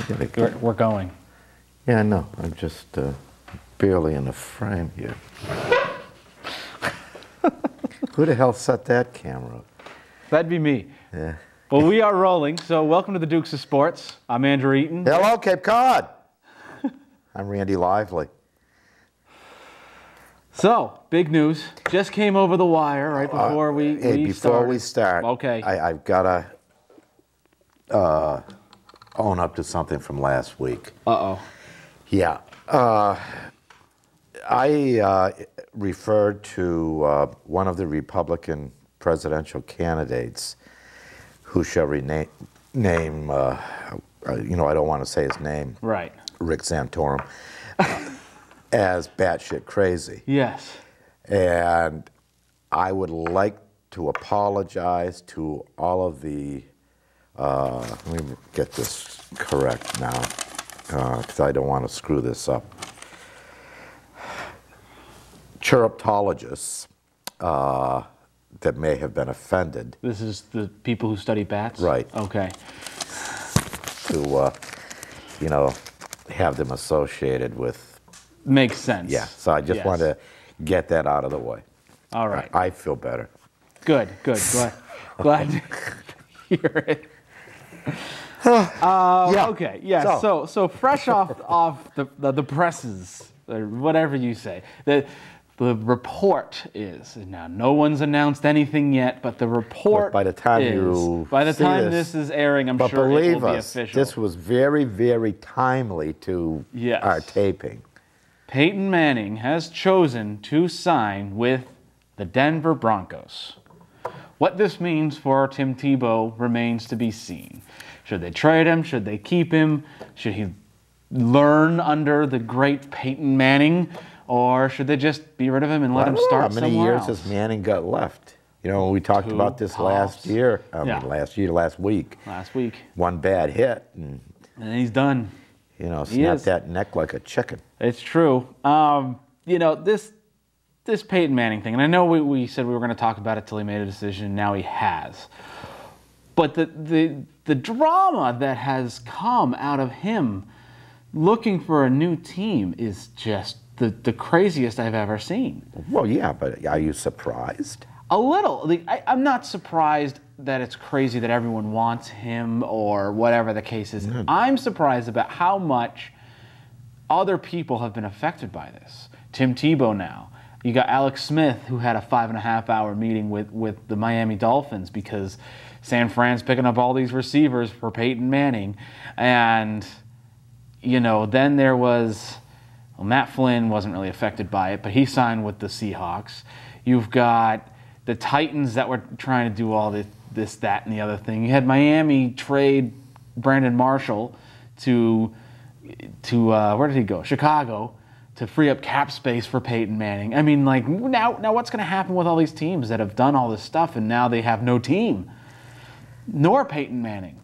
We're going. Yeah, I know. I'm just barely in the frame here. Who the hell set that camera up? That'd be me. Yeah. Well, we are rolling, so welcome to the Dukes of Sports. I'm Andrew Eaton. Hello, Cape Cod. I'm Randy Lively. So, big news. Just came over the wire right before before we start, Okay. I've got to own up to something from last week. Uh-oh. Yeah. I referred to one of the Republican presidential candidates who shall rename, I don't want to say his name. Right. Rick Santorum, as batshit crazy. Yes. And I would like to apologize to all of the, let me get this correct now, because I don't want to screw this up. Chirptologists that may have been offended. This is the people who study bats? Right. Okay. To, have them associated with. Makes sense. Yeah, so I just want to get that out of the way. All right. I feel better. Good. Glad to hear it. Okay. Yeah. So fresh off the presses, or whatever you say. The report is now. No one's announced anything yet, but the report. By the time this is airing, I'm sure it will be official. This was very, very timely to our taping. Peyton Manning has chosen to sign with the Denver Broncos. What this means for Tim Tebow remains to be seen. Should they trade him? Should they keep him? Should he learn under the great Peyton Manning? Or should they just be rid of him and let him start somewhere else? How many years has Manning got left? You know, we talked about this last year. Last week. Last week. One bad hit. And he's done. Snap that neck like a chicken. It's true. This Peyton Manning thing, and I know we said we were going to talk about it till he made a decision. Now he has. But the drama that has come out of him looking for a new team is just the craziest I've ever seen. Well, yeah, but are you surprised? A little. I'm not surprised that it's crazy that everyone wants him or whatever the case is. I'm surprised about how much other people have been affected by this. Tim Tebow now. You got Alex Smith, who had a 5.5-hour meeting with the Miami Dolphins because San Fran's picking up all these receivers for Peyton Manning. And, then there was... Well, Matt Flynn wasn't really affected by it, but he signed with the Seahawks. You've got the Titans that were trying to do all this, that, and the other thing. You had Miami trade Brandon Marshall to where did he go? Chicago, to free up cap space for Peyton Manning. I mean, now what's going to happen with all these teams that have done all this stuff and now they have no team, nor Peyton Manning?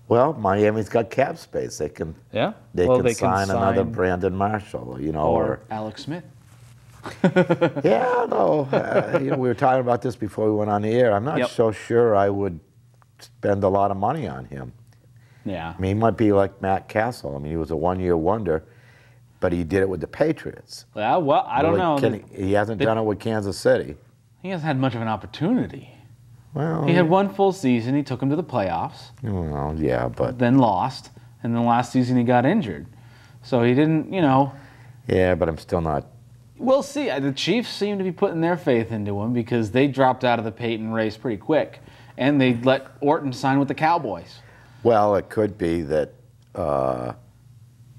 Well, Miami's got cap space. They can sign another Brandon Marshall, or Alex Smith. Yeah, no. We were talking about this before we went on the air. I'm not so sure I would spend a lot of money on him. Yeah. I mean, he might be like Matt Castle. I mean, he was a one-year wonder, but he did it with the Patriots. Yeah, well, I don't know. He hasn't done it with Kansas City. He hasn't had much of an opportunity. Well, he had one full season. He took him to the playoffs. Well, yeah, but... Then lost. And then last season he got injured. So he didn't, Yeah, but I'm still not... We'll see. The Chiefs seem to be putting their faith into him because they dropped out of the Peyton race pretty quick. And they let Orton sign with the Cowboys. Well, it could be that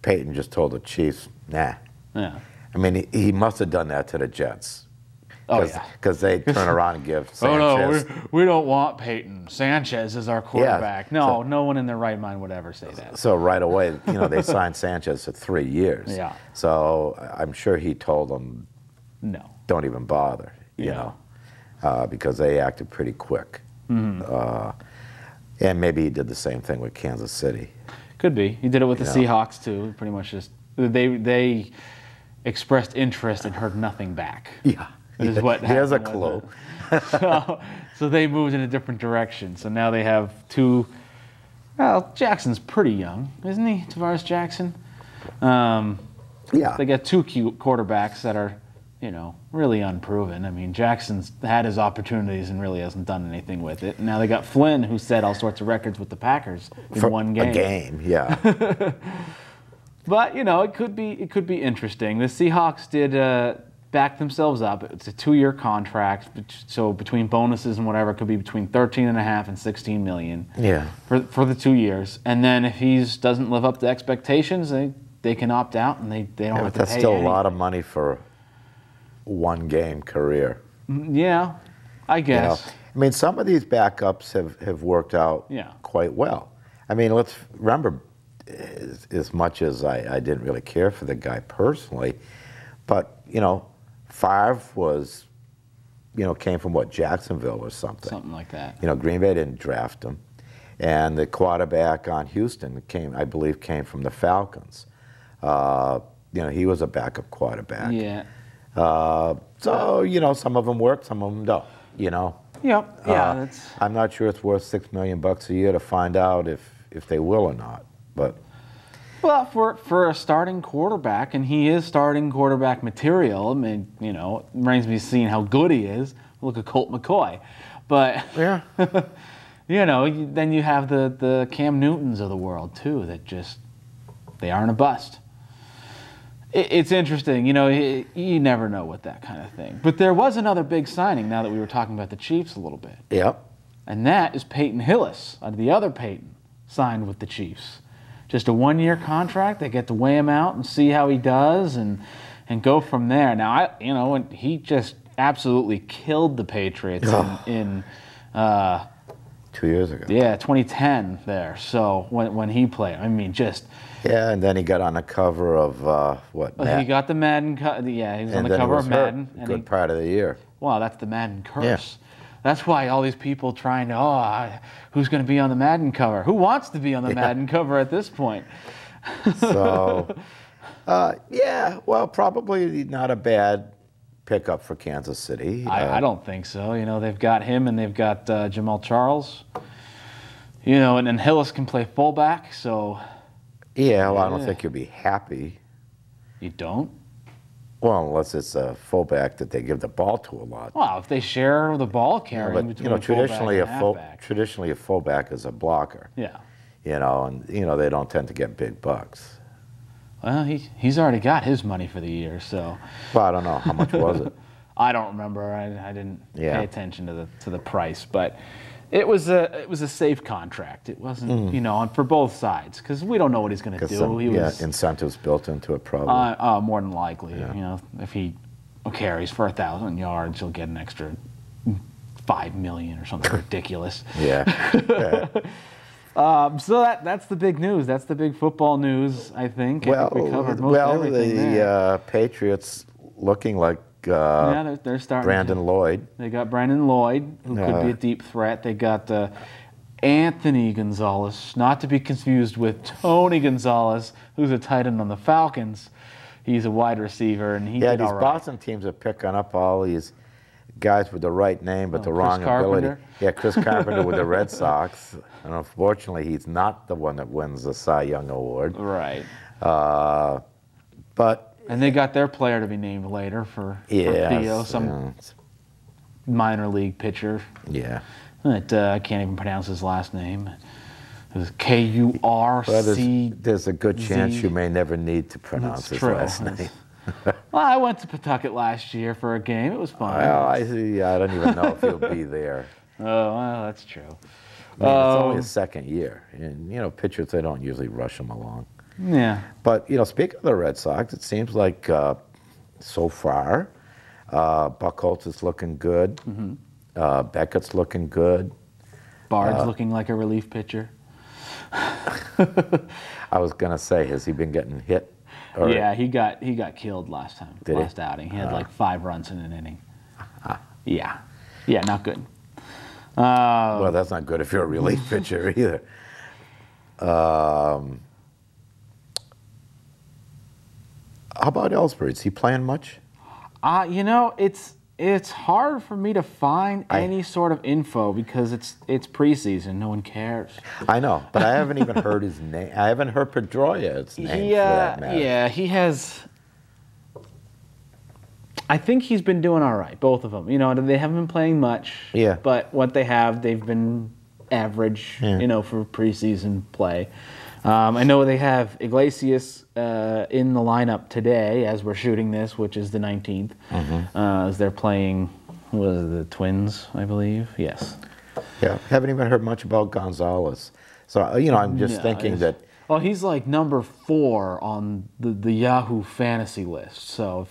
Peyton just told the Chiefs, nah. Yeah. I mean, he must have done that to the Jets. Because they turn around and give Oh, Sanchez. no, we don't want Peyton. Sanchez is our quarterback. Yeah, no one in their right mind would ever say that. So right away, they signed Sanchez for 3 years. Yeah. So I'm sure he told them, no, don't even bother, because they acted pretty quick. Mm-hmm. And maybe he did the same thing with Kansas City. Could be. He did it with the Seahawks, too. Pretty much just, they expressed interest and heard nothing back. Yeah. Is what Here's a clue. So they moved in a different direction. So now they have two Well, Jackson's pretty young, isn't he, Tavares Jackson? Yeah. They got two cute quarterbacks that are, really unproven. I mean, Jackson's had his opportunities and really hasn't done anything with it. And now they got Flynn, who set all sorts of records with the Packers in one game. A game, yeah. But it could be interesting. The Seahawks did back themselves up. It's a 2-year contract, so between bonuses and whatever, it could be between $13.5 and $16 million. Yeah. For the 2 years, and then if he doesn't live up to expectations, they can opt out and they don't have to pay. That's still a lot of money for one game career. Yeah, I guess. I mean, some of these backups have worked out quite well. I mean, let's remember, as much as I didn't really care for the guy personally, but, Favre was, came from what, Jacksonville or something. Something like that. Green Bay didn't draft him. And the quarterback on Houston I believe came from the Falcons. He was a backup quarterback. Yeah. So, some of them work, some of them don't, Yep. Yeah. I'm not sure it's worth $6 million a year to find out if they will or not, but. Well, for a starting quarterback, and he is starting quarterback material, I mean, it reminds me of seeing how good he is. Look at Colt McCoy. But, yeah. then you have the Cam Newtons of the world, too, that they aren't a bust. It's interesting, you never know with that kind of thing. But there was another big signing now that we were talking about the Chiefs a little bit. Yep. And that is Peyton Hillis, the other Peyton, signed with the Chiefs. Just a 1-year contract. They get to weigh him out and see how he does and go from there. Now, and he just absolutely killed the Patriots in 2 years ago. Yeah, 2010 there. So when he played, I mean, just. Yeah, and then he got on the cover of what? Well, he got the Madden. Yeah, he was on the cover of Madden. And good part of the year. Well, that's the Madden curse. Yeah. That's why all these people trying to, who's going to be on the Madden cover? Who wants to be on the Madden cover at this point? So, well, probably not a bad pickup for Kansas City. I don't think so. They've got him and they've got Jamal Charles. And then Hillis can play fullback, so. Yeah, well, I don't think you'll be happy. You don't? Well, unless it's a fullback that they give the ball to a lot. Well, if they share the ball carrying between traditionally traditionally a fullback is a blocker. Yeah. And they don't tend to get big bucks. Well, he's already got his money for the year, so. Well, I don't know how much was it. I don't remember. I didn't pay attention to the price, but it was a safe contract. It wasn't for both sides because we don't know what he's going to do. Incentives built into it probably. More than likely. Yeah. If he carries for 1,000 yards, he'll get an extra $5 million or something ridiculous. Yeah. So that's the big news. That's the big football news, I think. I think we covered most everything the Patriots looking like they're starting. Brandon Lloyd. They got Brandon Lloyd, who could be a deep threat. They got Anthony Gonzalez, not to be confused with Tony Gonzalez, who's a tight end on the Falcons. He's a wide receiver, and he did all right. These Boston teams are picking up all these guys with the right name but the wrong ability. Yeah, Chris Carpenter with the Red Sox. And unfortunately, he's not the one that wins the Cy Young Award. Right. And they got their player to be named later for Theo, some minor league pitcher. Yeah. That I can't even pronounce his last name. It was Kurc. There's a good chance you may never need to pronounce his last name. Well, I went to Pawtucket last year for a game. It was fun. Well, I don't even know if he'll be there. Oh, well, that's true. It's only his second year. And, pitchers, they don't usually rush him along. Yeah. But, speaking of the Red Sox, it seems like so far, Buchholz is looking good. Mm-hmm. Beckett's looking good. Bard's looking like a relief pitcher. I was going to say, has he been getting hit? Yeah, he got killed last outing. He had like 5 runs in an inning. Yeah, not good. Well, that's not good if you're a relief pitcher either. How about Ellsbury? Is he playing much? It's It's hard for me to find any sort of info because it's preseason. No one cares. I know, but I haven't even heard his name. I haven't heard Pedroia's name for that matter. Yeah, he has. I think he's been doing all right, both of them. You know, they haven't been playing much. Yeah. But what they have, they've been average. Yeah. You know, for preseason play. I know they have Iglesias in the lineup today as we're shooting this, which is the 19th, as they're playing, what is it, the Twins, I believe? Yes. Yeah, haven't even heard much about Gonzalez. So, you know, I'm just thinking that... Well, he's like number 4 on the Yahoo fantasy list. So,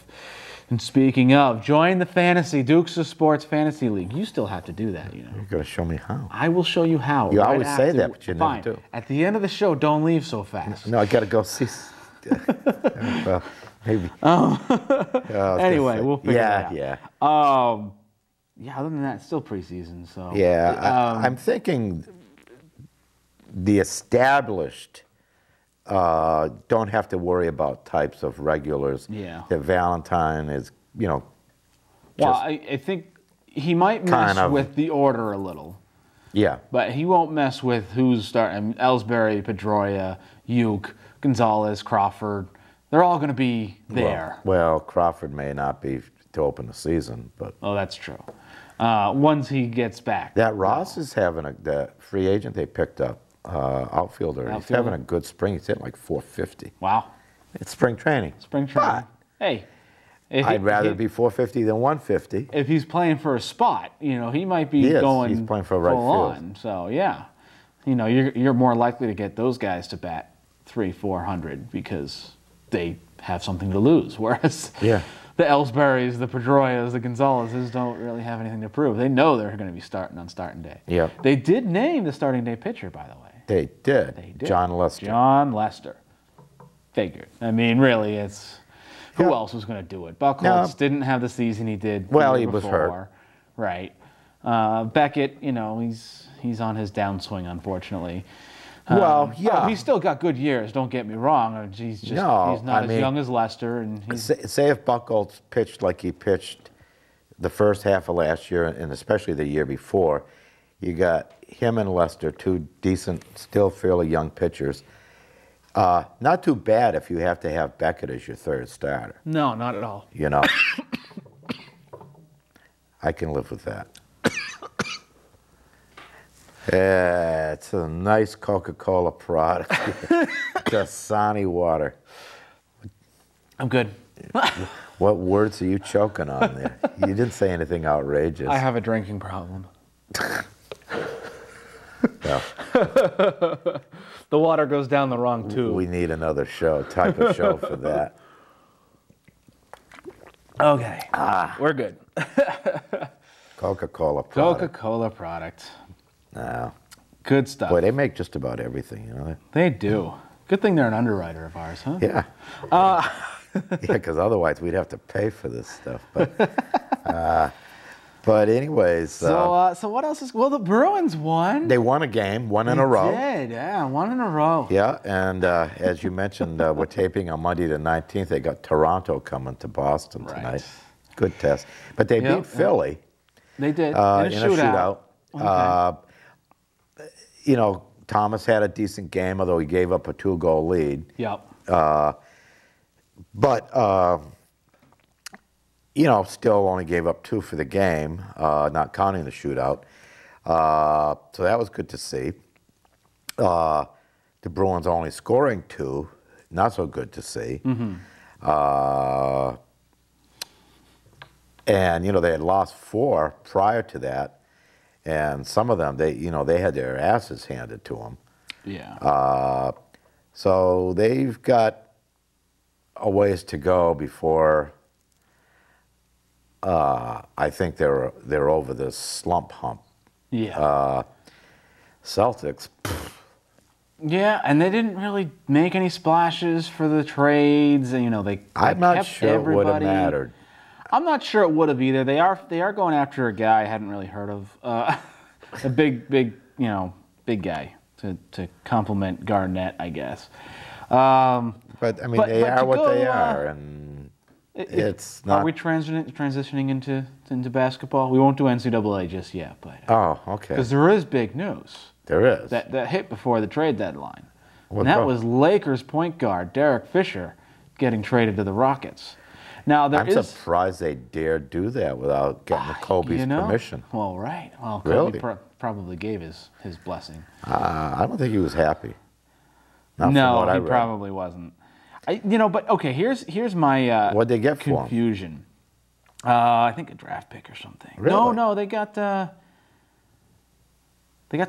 and speaking of, join the Dukes of Sports Fantasy League. You still have to do that, you know. You're going to show me how. I will show you how. You always say that, but you never do. At the end of the show, don't leave so fast. No, I got to go see... well, maybe. Anyway, we'll figure it out. Yeah. Yeah, other than that, it's still preseason, so... Yeah, I'm thinking the established don't have to worry about types of regulars. Yeah. That Valentine is, you know... Well, I think he might mess with the order a little. Yeah. But he won't mess with who's starting. Ellsbury, Pedroia, Uke, Gonzalez, Crawford. They're all going to be there. Well, Crawford may not be to open the season, but... Oh, that's true. Once he gets back. That Ross is having that free agent they picked up, outfielder. He's having a good spring. He's hitting like 450. Wow. It's spring training. Spring training. Hey. I'd rather be 450 than 150. If he's playing for a spot, you know, he might be going He's playing for right full field. on. So, yeah. You know, you're more likely to get those guys to bat 300-400 because they have something to lose. Whereas the Ellsburys, the Pedroias, the Gonzalez's don't really have anything to prove. They know they're going to be starting on starting day. Yeah. They did name the starting day pitcher, by the way. They did. John Lester. John Lester. Figured. I mean, really, it's... Who else was going to do it? Buchholz didn't have the season he did. Well, he was hurt. Right. Beckett, you know, he's on his downswing, unfortunately. He's still got good years. Don't get me wrong. He's not as young as Lester. And say if Buchholz pitched like he pitched the first half of last year, and especially the year before, you got him and Lester, two decent, still fairly young pitchers. Not too bad if you have to have Beckett as your third starter. No, not at all. You know, I can live with that. It's a nice Coca-Cola product. Dasani water. I'm good. What words are you choking on there? You didn't say anything outrageous. I have a drinking problem. Well, the water goes down the wrong tube. we need another type of show for that. Okay. We're good. Coca-Cola product. Coca-Cola product. No. Good stuff. Boy, they make just about everything, you know. They do. Good thing they're an underwriter of ours, huh? Yeah. Yeah, because otherwise we'd have to pay for this stuff. But anyways. So what else is... Well, the Bruins won. They won a game, one in a row. They did, yeah, one in a row. Yeah, and as you mentioned, we're taping on Monday the 19th. They got Toronto coming to Boston tonight. Good test. But they beat Philly. They did, in a shootout. Okay. You know, Thomas had a decent game, although he gave up a 2-goal lead. Yep. But, you know, still only gave up 2 for the game, not counting the shootout. So that was good to see. The Bruins only scoring 2, not so good to see. And, you know, they had lost 4 prior to that. And some of them, they had their asses handed to them. Yeah. So they've got a ways to go before I think they're over this slump hump. Yeah. Celtics. Yeah, and they didn't really make any splashes for the trades. You know, I'm not kept sure it would have mattered. I'm not sure it would have either. They are going after a guy I hadn't really heard of, a big guy to complement Garnett, I guess. But I mean, they are what they are, and It's not. Are we transitioning into basketball? We won't do NCAA just yet, but Oh, okay. because there is big news There is. that hit before the trade deadline. What And that about? was Lakers point guard Derek Fisher getting traded to the Rockets. Now I'm surprised they dare do that without getting Kobe's permission. Well, right. Well, Really? Kobe probably gave his blessing. I don't think he was happy. Not from No, what I he read. probably wasn't. But okay. Here's my What'd they get for him? confusion. I think a draft pick or something. Really? No, they got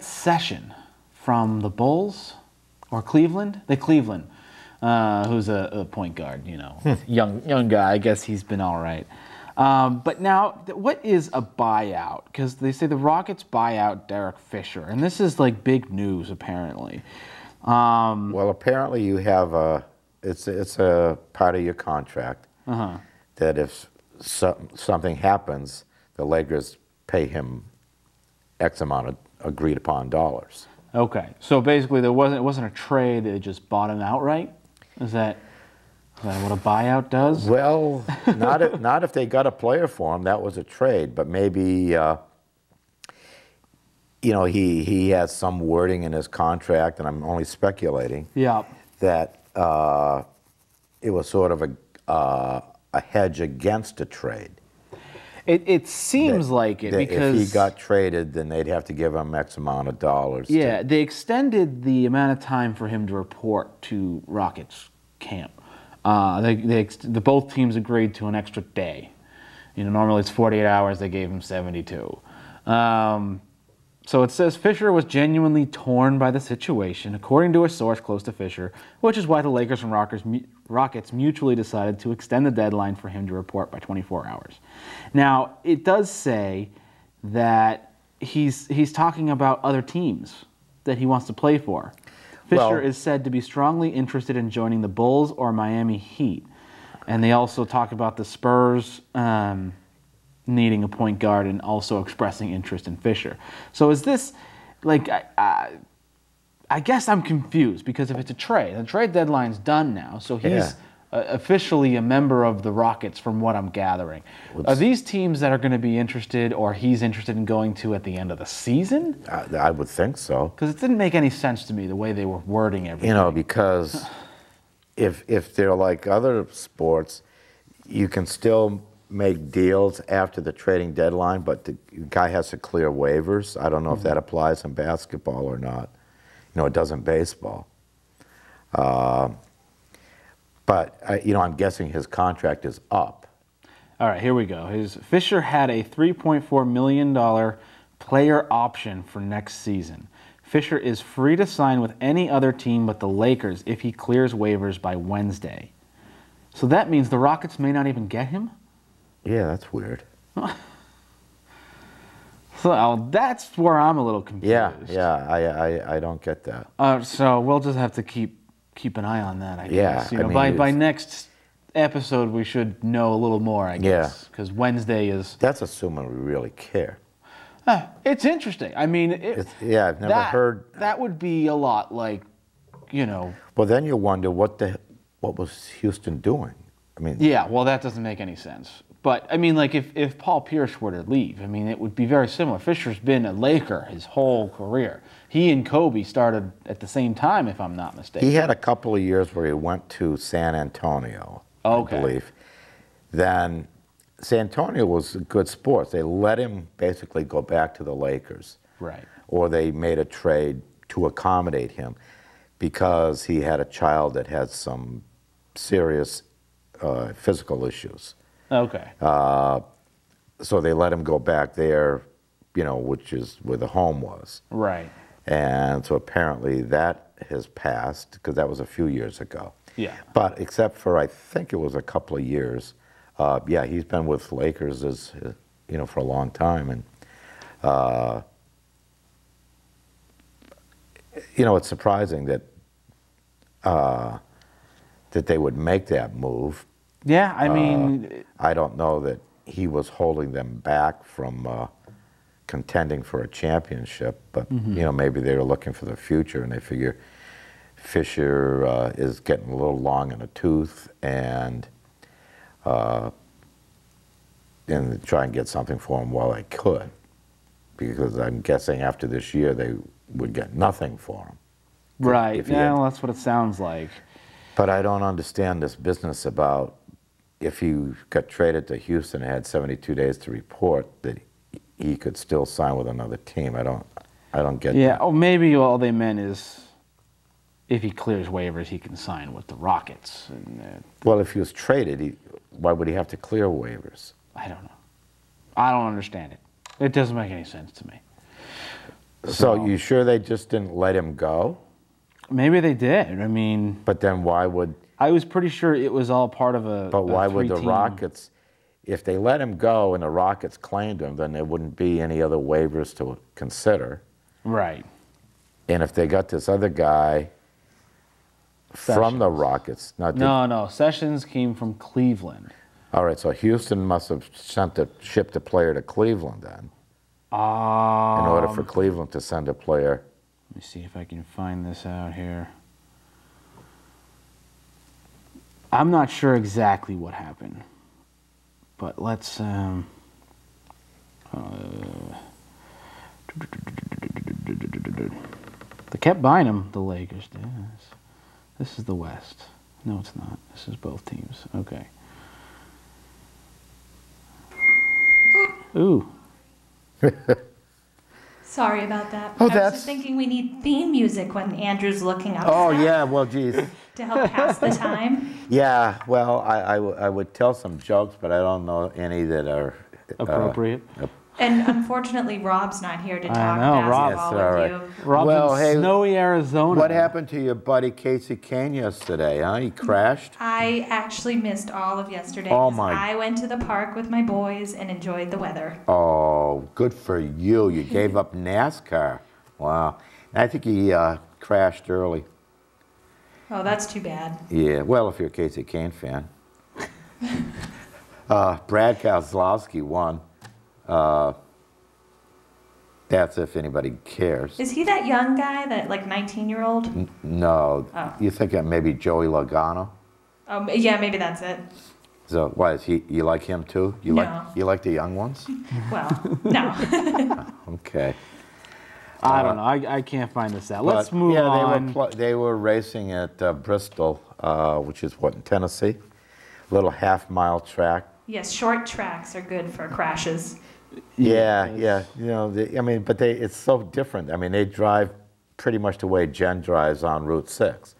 Session from the Bulls or Cleveland. Cleveland, who's a point guard. Young guy. I guess he's been all right. But now, what is a buyout? Because they say the Rockets buy out Derek Fisher, and this is like big news apparently. Well, apparently you have it's a part of your contract that if something happens, the Lakers pay him X amount of agreed upon dollars. Okay, so basically it wasn't a trade; they just bought him outright. Is that what a buyout does? Well, not if they got a player for him. That was a trade, but maybe he has some wording in his contract, and I'm only speculating. Yeah. That it was sort of a hedge against a trade. It seems like it because if he got traded, then they'd have to give him X amount of dollars. Yeah, they extended the amount of time for him to report to Rockets camp. Both teams agreed to an extra day. Normally it's 48 hours. They gave him 72. So it says Fisher was genuinely torn by the situation, according to a source close to Fisher, which is why the Lakers and Rockets mutually decided to extend the deadline for him to report by 24 hours. Now, it does say that he's talking about other teams that he wants to play for. Fisher is said to be strongly interested in joining the Bulls or Miami Heat. And they also talk about the Spurs needing a point guard and also expressing interest in Fisher. So is this, I guess I'm confused because if it's a trade, the trade deadline's done now, so he's officially a member of the Rockets from what I'm gathering. Are these teams that are going to be interested or he's interested in going to at the end of the season? I would think so. Because it didn't make any sense to me the way they were wording everything. Because if they're like other sports, you can still make deals after the trading deadline, but the guy has to clear waivers. I don't know if that applies in basketball or not. It doesn't baseball. But I'm guessing his contract is up. All right, here we go. Fisher had a $3.4 million player option for next season. Fisher is free to sign with any other team but the Lakers if he clears waivers by Wednesday. So that means the Rockets may not even get him? Yeah, that's weird. So that's where I'm a little confused. Yeah, I don't get that. So we'll just have to keep an eye on that, I guess. Yeah, by next episode, we should know a little more, I guess. Because Wednesday is... That's assuming we really care. It's interesting. I mean... I've never heard... That would be a lot like, Well, then you wonder what was Houston doing? Yeah, well, that doesn't make any sense. But, if Paul Pierce were to leave, it would be very similar. Fisher's been a Laker his whole career. He and Kobe started at the same time, if I'm not mistaken. He had a couple of years where he went to San Antonio, I believe. Then San Antonio was good sports. They let him basically go back to the Lakers. Right. Or they made a trade to accommodate him because he had a child that had some serious physical issues. Okay. So they let him go back there, which is where the home was. Right. And so apparently that has passed because that was a few years ago. Yeah. But except for I think it was a couple of years, he's been with Lakers for a long time, and it's surprising that they would make that move. Yeah, I don't know that he was holding them back from contending for a championship, but maybe they were looking for the future, and they figure Fisher is getting a little long in the tooth, and and try and get something for him while I could, because I'm guessing after this year they would get nothing for him. Right. Yeah, well, that's what it sounds like. But I don't understand this business about if he got traded to Houston and had 72 days to report that he could still sign with another team. I don't get Yeah. that. Oh, maybe all they meant is if he clears waivers, he can sign with the Rockets. And, Well, if he was traded, why would he have to clear waivers? I don't know. I don't understand it. It doesn't make any sense to me. So you sure they just didn't let him go? Maybe they did. I mean, But then why would... I was pretty sure it was all part of a. But why would the three-team- Rockets... If they let him go and the Rockets claimed him, then there wouldn't be any other waivers to consider. Right. And if they got this other guy from the Rockets... Now, No. Sessions came from Cleveland. All right, so Houston must have shipped a player to Cleveland then, in order for Cleveland to send a player. Let me see if I can find this out here. I'm not sure exactly what happened, but let's. They kept buying him, the Lakers did. This is the West. No, it's not. This is both teams. Okay. Ooh. Sorry about that. Oh, I was that's- just thinking we need theme music when Andrew's looking up Oh, stuff yeah, well, geez. to help pass the time. Yeah, well, I would tell some jokes, but I don't know any that are... Appropriate. And unfortunately, Rob's not here to I talk know, Rob. basketball Yes, all with right. you. Rob's Well, in hey, snowy Arizona. What happened to your buddy Casey Kane yesterday, huh? He crashed? I actually missed all of yesterday. Oh, 'cause my- I went to the park with my boys and enjoyed the weather. Oh, good for you. You gave up NASCAR. Wow. I think he crashed early. Oh, that's too bad. Yeah, well, if you're a Casey Kane fan. Brad Kozlowski won. That's if anybody cares. Is he that young guy, that like 19-year-old? No. Oh. You think it maybe Joey Logano? Yeah, maybe that's it. So why is he? You like him too? You No. like the young ones? Well, no. Okay. I don't know. I can't find this out. Let's But, move yeah, on. they were racing at Bristol, which is what, in Tennessee? Little half-mile track. Yes, short tracks are good for crashes. Yeah. You know, I mean, but it's so different. I mean, they drive pretty much the way Jen drives on Route 6.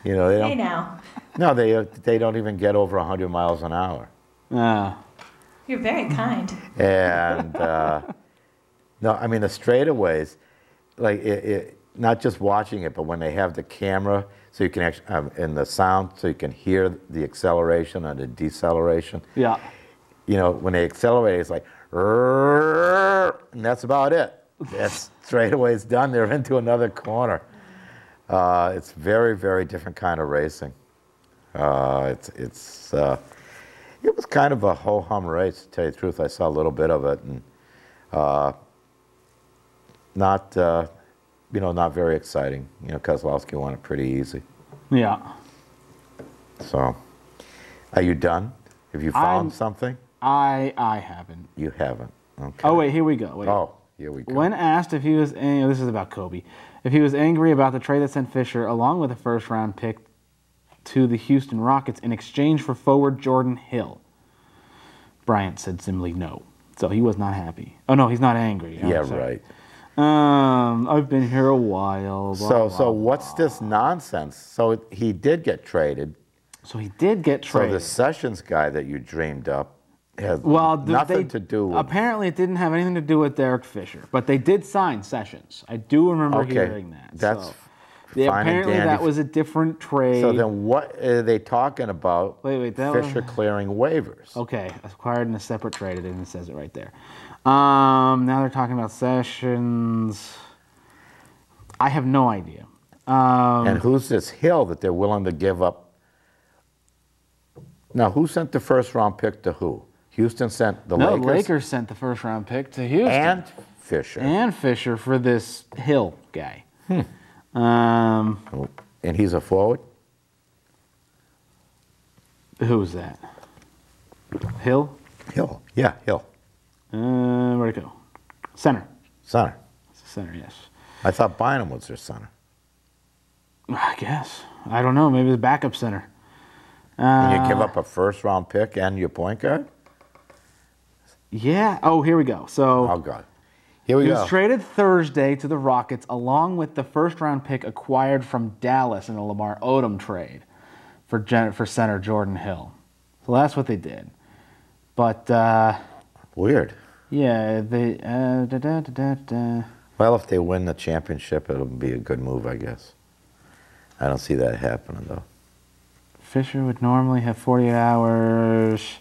You know, they Hey don't. now, No, they don't even get over 100 miles an hour. you're very kind. And no, I mean the straightaways, like not just watching it, but when they have the camera, so you can actually and the sound, so you can hear the acceleration and the deceleration. Yeah. You know, when they accelerate, it's like, and that's about it. That straightaway's done. They're into another corner. It's very, very different kind of racing. It was kind of a ho-hum race, to tell you the truth. I saw a little bit of it, and not very exciting. You know, Kozlowski won it pretty easy. Yeah. So, are you done? Have you found something? I haven't. You haven't. Okay. Oh, wait, here we go. Wait. Oh, here we go. When asked if he was, this is about Kobe, if he was angry about the trade that sent Fisher, along with a first-round pick, to the Houston Rockets in exchange for forward Jordan Hill, Bryant said simply no. So he was not happy. Oh, no, he's not angry. Yeah, right. I've been here a while. Blah, So what's this nonsense? So he did get traded. So he did get So traded. the Sessions guy that you dreamed up has Nothing nothing to do with... Apparently, it didn't have anything to do with Derek Fisher, but they did sign Sessions. I do remember hearing that. That's so. fine and Apparently, dandy. that was a different trade. So then what are they talking about? Wait, that Fisher was- clearing waivers. Okay, acquired in a separate trade. It says it right there. Now they're talking about Sessions. I have no idea. And who's this Hill that they're willing to give up? Now, who sent the first round pick to who? Houston sent the Lakers? No, Lakers sent the first round pick to Houston. And Fisher. And Fisher for this Hill guy. And he's a forward? Who's that? Hill? Hill. Yeah, Hill. Where'd it go? Center. Center. Center, yes. I thought Bynum was their center. I guess. I don't know. Maybe the backup center. And you give up a first-round pick and your point guard? Yeah. Oh, here we go. So Oh, God. Here we he go. was traded Thursday to the Rockets along with the first-round pick acquired from Dallas in a Lamar Odom trade for center Jordan Hill. So that's what they did. But, Weird. yeah, they... Well, if they win the championship, it'll be a good move, I guess. I don't see that happening, though. Fisher would normally have 48 hours.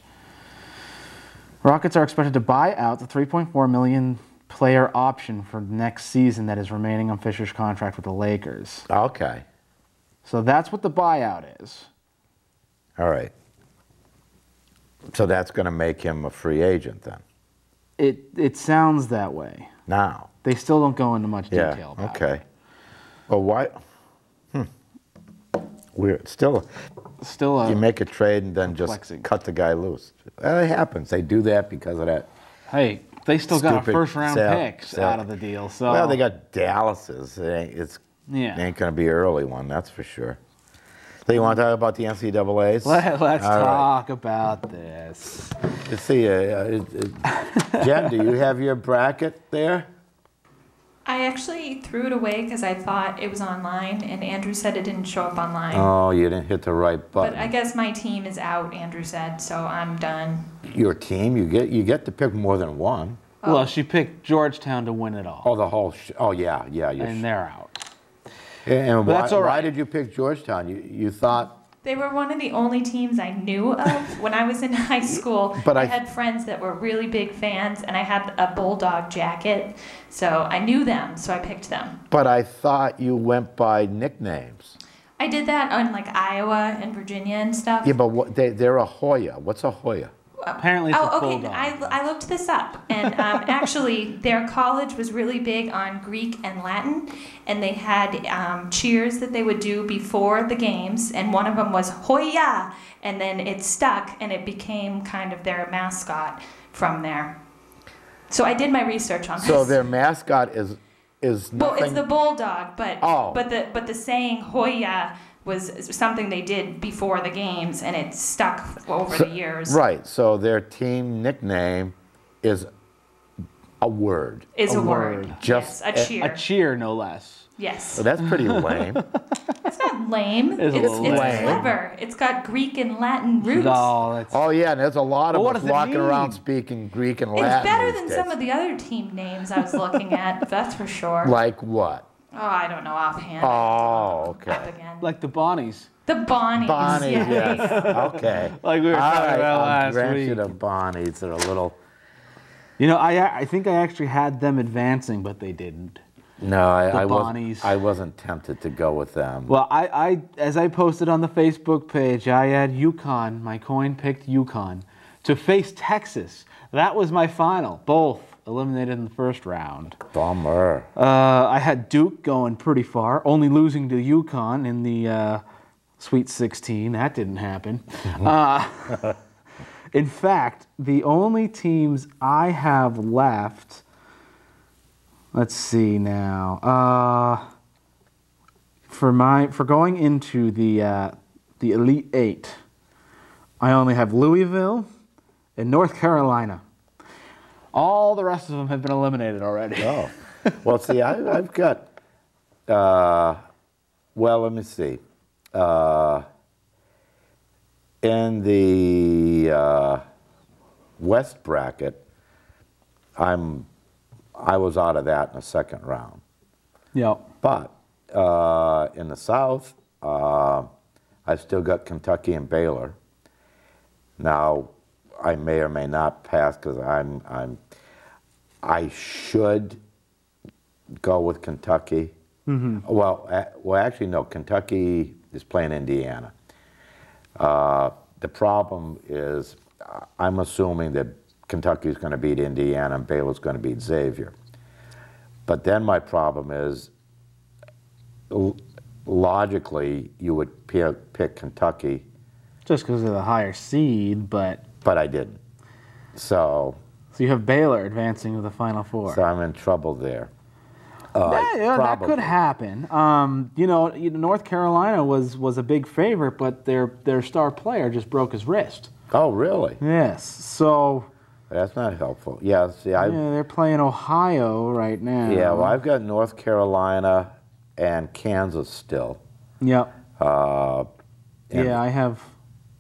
Rockets are expected to buy out the $3.4 million player option for next season that is remaining on Fisher's contract with the Lakers. Okay. So that's what the buyout is. All right. So that's going to make him a free agent then? It sounds that way. Now. They still don't go into much Yeah, detail about okay. Well, why? Weird. Still, Still you make a trade and then perplexing. just cut the guy loose. Well, it happens. They do that because of that. Hey, they still got a Stupid first-round pick sale. out of the deal. So Well, they got Dallas's. It yeah. ain't going to be an early one, that's for sure. So you want to talk about the NCAAs? Let's All right. talk about this. Let's see, Jen, do you have your bracket there? I actually threw it away because I thought it was online, and Andrew said it didn't show up online. Oh, you didn't hit the right button. But I guess my team is out, Andrew said, so I'm done. Your team, you get to pick more than one. Oh. Well, she picked Georgetown to win it all, Oh, the whole. Oh, yeah. and they're out. And But why, that's all right. why did you pick Georgetown? You thought. They were one of the only teams I knew of when I was in high school. But I I- had friends that were really big fans, and I had a Bulldog jacket, so I knew them, so I picked them. But I thought you went by nicknames. I did that on like Iowa and Virginia and stuff. Yeah, but they're a Hoya. What's a Hoya? Apparently it's a Oh, okay. Bulldog. I looked this up, and actually, their college was really big on Greek and Latin, and they had cheers that they would do before the games, and one of them was Hoya, and then it stuck, and it became kind of their mascot from there. So I did my research on this. So their mascot is nothing. Well, it's the bulldog, but Oh. but the saying Hoya was something they did before the games, and it stuck over the years. Right. So their team nickname is a word. Is A a word. word. Just yes, a cheer. A cheer, no less. Yes. So that's pretty lame. It's not lame. It's a little lame. clever. It's got Greek and Latin roots. No, that's Oh yeah, and there's a lot of Well, what us does it walking around mean? speaking Greek and It's Latin. better these than days. some of the other team names I was looking at, that's for sure. Like what? Oh, I don't know offhand. Oh, Up okay. again. like the Bonnies. The Bonnies. Bonnies, yeah. yes. Okay. Like we were All talking right, about I'll last grant you week. the Bonnies. They're a little. You know, I think I actually had them advancing, but they didn't. No, Bonnies. I wasn't tempted to go with them. Well, I as I posted on the Facebook page, I had UConn. My coin picked UConn to face Texas. That was my final. Both eliminated in the first round. Bummer. I had Duke going pretty far, only losing to UConn in the Sweet 16. That didn't happen. In fact, the only teams I have left, let's see now, for going into the Elite Eight, I only have Louisville and North Carolina. All the rest of them have been eliminated already. Oh. Well, see, I've got. Well, let me see. In the West bracket, I was out of that in the second round. Yep. But in the South, I've still got Kentucky and Baylor. Now, I may or may not pass because I should go with Kentucky. Mm-hmm. Well, actually, no. Kentucky is playing Indiana. The problem is, I'm assuming that Kentucky is going to beat Indiana and Baylor's going to beat Xavier. But then my problem is, logically, you would pick Kentucky. Just because of the higher seed, but but I didn't. So you have Baylor advancing to the Final Four. So I'm in trouble there. That could happen. North Carolina was a big favorite, but their star player just broke his wrist. Oh, really? Yes. So that's not helpful. Yeah. See, they're playing Ohio right now. Yeah. Well, I've got North Carolina and Kansas still. Yep. I have.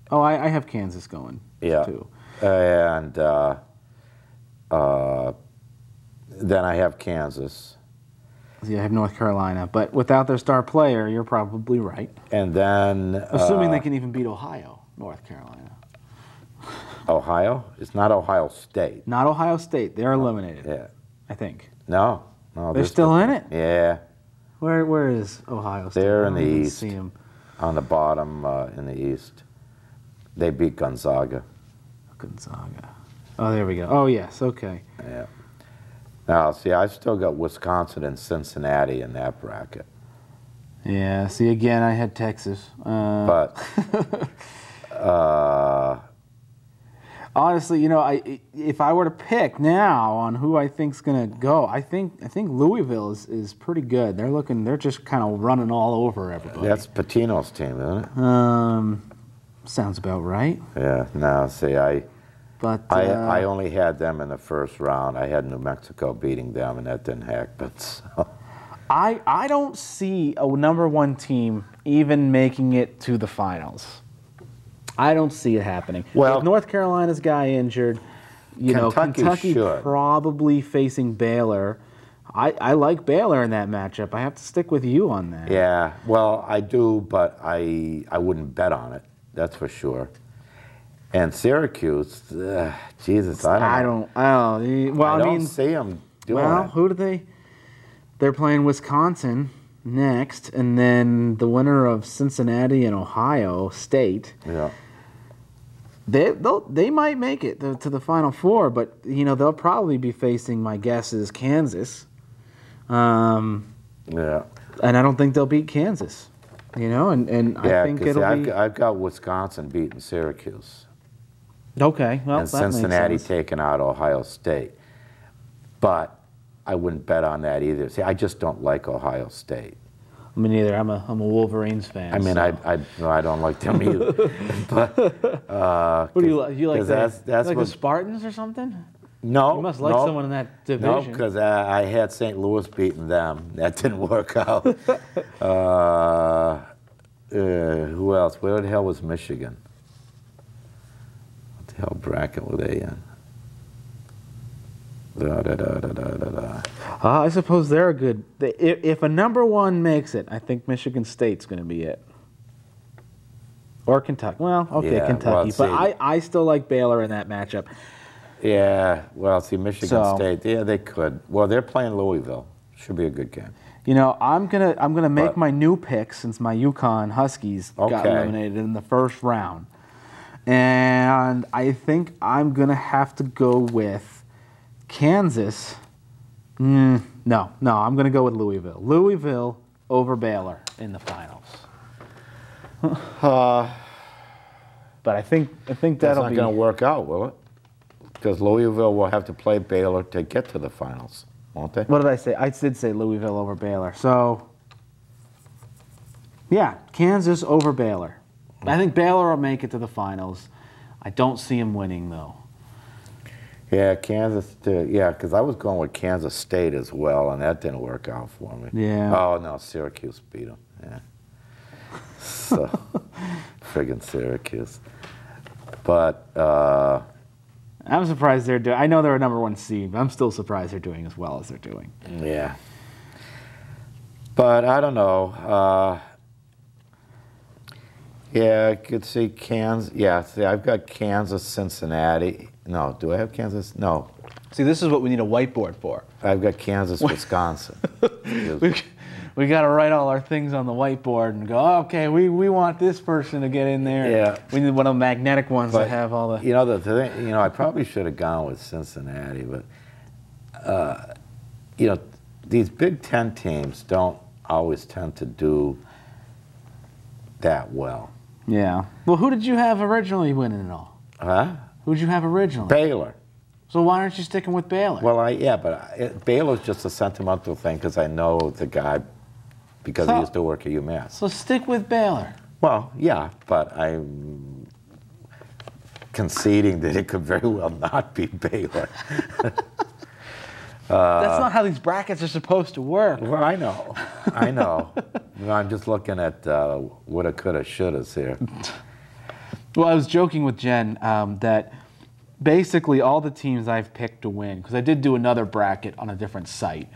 Oh, I have Kansas going. Yeah. Too. And then I have Kansas. Yeah, I have North Carolina, but without their star player, you're probably right. And then assuming they can even beat Ohio, North Carolina. Ohio? It's not Ohio State. Not Ohio State. They're eliminated. Yeah. I think. No. They're still in it? Yeah. Where is Ohio State? They're in the East. See them. On the bottom in the East. They beat Gonzaga. Gonzaga. Oh, there we go. Oh, yes. Okay. Yeah. Now, see, I've still got Wisconsin and Cincinnati in that bracket. Yeah. See, again, I had Texas. But honestly, if I were to pick now on who I think's gonna go, I think Louisville is pretty good. They're just kind of running all over everybody. That's Patino's team, isn't it? Sounds about right. Yeah. Now, see, I only had them in the first round. I had New Mexico beating them, and that didn't happen. So. I don't see a #1 team even making it to the finals. I don't see it happening. Well, if North Carolina's guy injured, Kentucky probably facing Baylor. I like Baylor in that matchup. I have to stick with you on that. Yeah, well, I do, but I wouldn't bet on it. That's for sure. And Syracuse, Jesus, I don't know. Well, I don't see them doing well, it. who do they? They're playing Wisconsin next, and then the winner of Cincinnati and Ohio State. Yeah. They might make it to the Final Four, but they'll probably be facing, my guess is, Kansas. Yeah. And I don't think they'll beat Kansas. And I think it'll be. I've got Wisconsin beating Syracuse. Okay, well, and that makes Cincinnati sense. taking out Ohio State. But I wouldn't bet on that either. See, I just don't like Ohio State. Me neither. I'm a Wolverines fan. I mean, so. I don't like them either. But what do you like? You like the Spartans or something? No. You must like someone in that division. No, because I had St. Louis beating them. That didn't work out. Who else? Where the hell was Michigan? What the hell bracket were they in? I suppose they're a good. If a #1 makes it, I think Michigan State's going to be it. Or Kentucky. Well, okay, Yeah, Kentucky. well, but I still like Baylor in that matchup. Yeah, well, see, Michigan State, yeah, they could. Well, they're playing Louisville. Should be a good game. I'm gonna make my new pick since my UConn Huskies got eliminated in the first round, and I think I'm gonna have to go with Kansas. No, I'm gonna go with Louisville. Louisville over Baylor in the finals. But I think that'll That's not going to work out, will it? Because Louisville will have to play Baylor to get to the finals, won't they? What did I say? I did say Louisville over Baylor. So, yeah, Kansas over Baylor. I think Baylor will make it to the finals. I don't see them winning, though. Yeah, Kansas, because I was going with Kansas State as well, and that didn't work out for me. Yeah. Oh, no, Syracuse beat them. Yeah. So, friggin' Syracuse. But, I'm surprised they're doing. I know they're a #1 seed, but I'm still surprised they're doing as well as they're doing. Yeah. But I don't know. Yeah, I could see Kansas. Yeah, see, I've got Kansas, Cincinnati. No, do I have Kansas? No. See, this is what we need a whiteboard for. I've got Kansas, Wisconsin. We got to write all our things on the whiteboard and go, okay, we want this person to get in there. Yeah. We need one of the magnetic ones that have all the. The thing, I probably should have gone with Cincinnati, but these Big Ten teams don't always tend to do that well. Yeah. Well, who did you have originally winning it all? Huh? Who'd you have originally? Baylor. So why aren't you sticking with Baylor? Well, Baylor's just a sentimental thing because I know the guy because he used to work at UMass. So stick with Baylor. Well, yeah, but I'm conceding that it could very well not be Baylor. That's not how these brackets are supposed to work. Well, I know. I'm just looking at woulda, coulda, shouldas here. Well, I was joking with Jen that basically all the teams I've picked to win, because I did do another bracket on a different site,